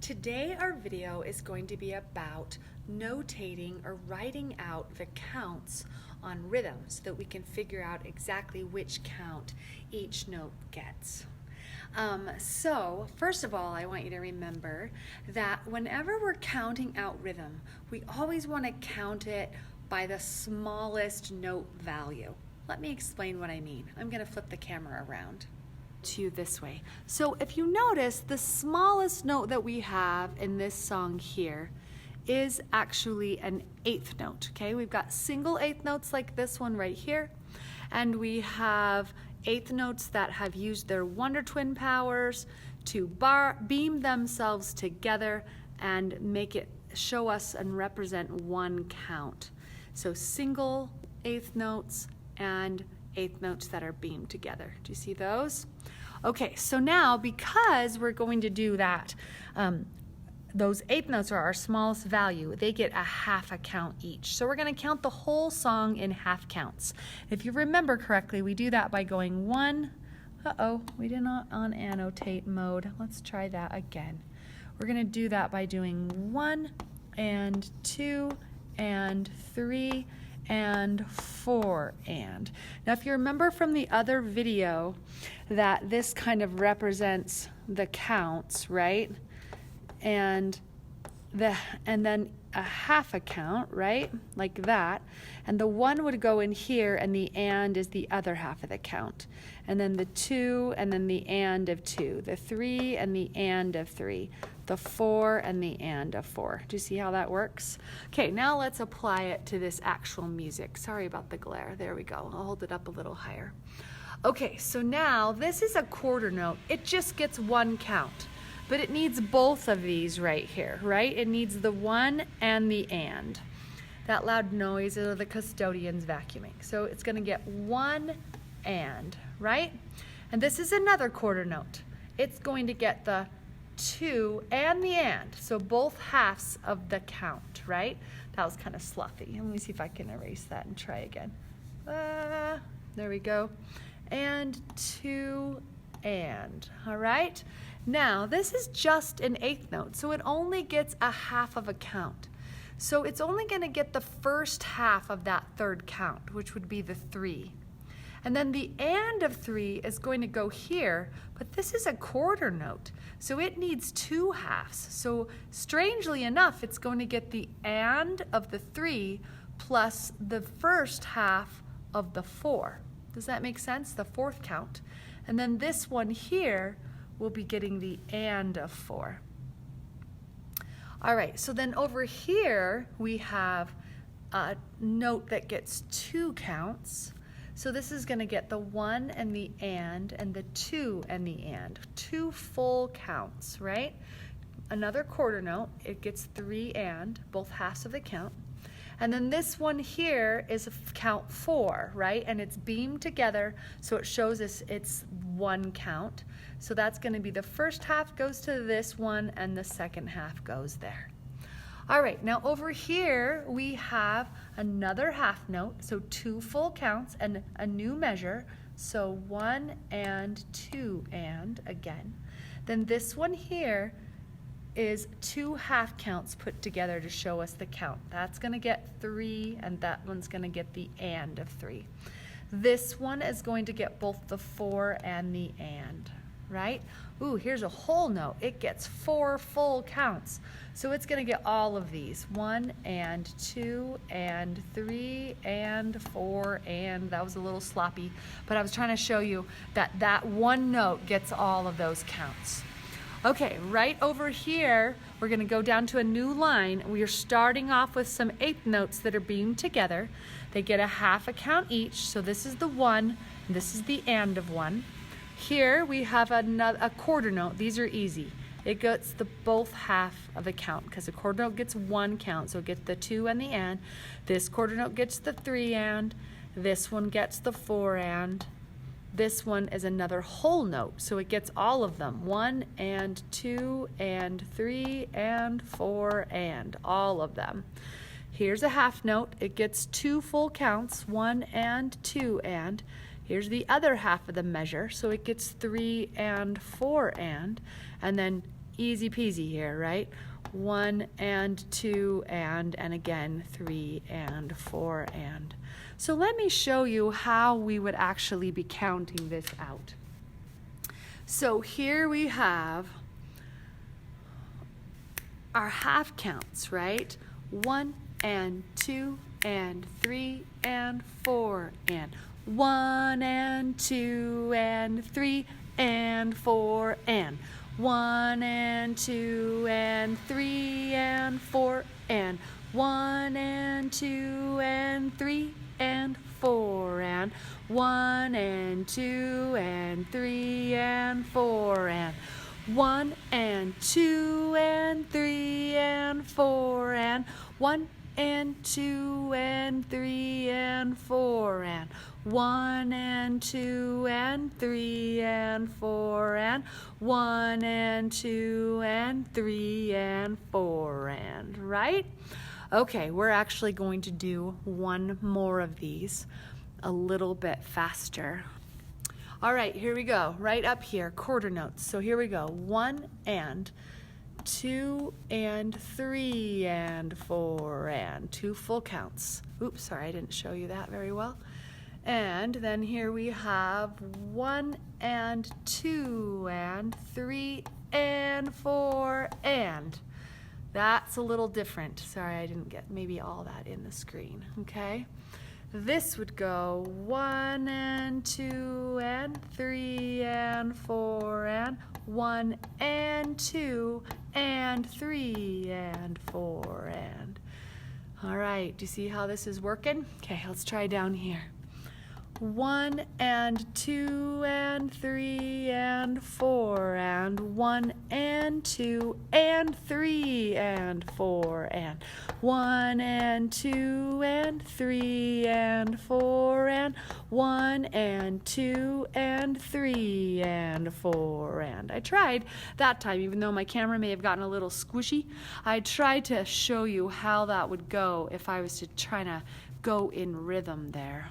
Today our video is going to be about notating or writing out the counts on rhythms so that we can figure out exactly which count each note gets. So first of all, I want you to remember that whenever we're counting out rhythm, we always want to count it by the smallest note value. Let me explain what I mean. I'm going to flip the camera around to you this way. So if you notice, the smallest note that we have in this song here is actually an eighth note. Okay, we've got single eighth notes like this one right here, and we have eighth notes that have used their wonder twin powers to beam themselves together and make it show us and represent one count. So single eighth notes and eighth notes that are beamed together. Do you see those? Okay, so now because we're going to do that, those eighth notes are our smallest value. They get a half a count each. So we're going to count the whole song in half counts. If you remember correctly, we do that by going one. We did not on annotate mode. Let's try that again. We're going to do that by doing 1 and 2 and 3 and 4 and. Now if you remember from the other video that this kind of represents the counts, right? And then a half a count, right? Like that. And the 1 would go in here, and the and is the other half of the count. And then the 2 and then the and of 2, the 3 and the and of 3, the 4 and the and of 4. Do you see how that works? Okay, now let's apply it to this actual music. Sorry about the glare. There we go. I'll hold it up a little higher. Okay, so now this is a quarter note. It just gets one count, but it needs both of these right here, right? It needs the 1 and the and. That loud noise are the custodians vacuuming. So it's going to get 1 and, right? And this is another quarter note. It's going to get the 2 and the and, so both halves of the count, right? That was kind of sloppy. Let me see if I can erase that and try again. There we go. And 2 and, all right? Now, this is just an eighth note, so it only gets a half of a count. So it's only going to get the first half of that third count, which would be the 3. And then the and of 3 is going to go here, but this is a quarter note, so it needs 2 halves. So strangely enough, it's going to get the and of the 3 plus the first half of the 4. Does that make sense? The fourth count. And then this one here will be getting the and of 4. All right, so then over here we have a note that gets 2 counts. So this is going to get the 1 and the 2 and the and. 2 full counts, right? Another quarter note, it gets 3 and, both halves of the count. And then this one here is count 4, right? And it's beamed together, so it shows us it's 1 count. So that's going to be the first half goes to this one, and the second half goes there. All right, now over here we have another half note, so 2 full counts and a new measure, so 1 and 2 and again. Then this one here is 2 half counts put together to show us the count. That's going to get 3, and that one's going to get the and of 3. This one is going to get both the 4 and the and, right? Ooh, here's a whole note. It gets 4 full counts. So it's going to get all of these. 1 and 2 and 3 and 4 and. That was a little sloppy, but I was trying to show you that that one note gets all of those counts. Okay, right over here, we're going to go down to a new line. We are starting off with some eighth notes that are beamed together. They get a half a count each, so this is the 1, and this is the and of 1. Here we have a quarter note. These are easy. It gets the both half of a count because a quarter note gets 1 count, so it gets the 2 and the and. This quarter note gets the 3 and. This one gets the 4 and. This one is another whole note, so it gets all of them. 1 and 2 and 3 and 4 and, all of them. Here's a half note. It gets 2 full counts, 1 and 2 and. Here's the other half of the measure, so it gets 3 and 4 and then Easy peasy here, right? 1 and 2 and again 3 and 4 and. So let me show you how we would actually be counting this out. So here we have our half counts, right? 1 and 2 and 3 and 4 and 1 and 2 and 3 and 4 and 1 and 2 and 3 and 4 and 1 and 2 and 3 and 4 and 1 and 2 and 3 and 4 and 1 and 2 and 3 and 4 and 1 and 2 and 3 and 4 and 1 and 2 and 3 and 4 and 1 and 2 and 3 and 4 and, right? Okay, we're actually going to do one more of these a little bit faster. All right, here we go. Right up here, quarter notes. So here we go. 1 and 2 and 3 and 4 and 2 full counts. Oops, sorry, I didn't show you that very well. And then here we have 1 and 2 and 3 and 4 and. That's a little different. Sorry, I didn't get maybe all that in the screen, okay? This would go 1 and 2 and 3 and 4 and 1 and 2 and 3 and 4 and. All right, do you see how this is working? Okay, let's try down here. 1 and 2 and 3 and 4 and 1 and 2 and 3 and 4 and 1 and 2 and 3 and 4 and 1 and 2 and 3 and 4 and. I tried that time, even though my camera may have gotten a little squishy. I tried to show you how that would go if I was to try to go in rhythm there.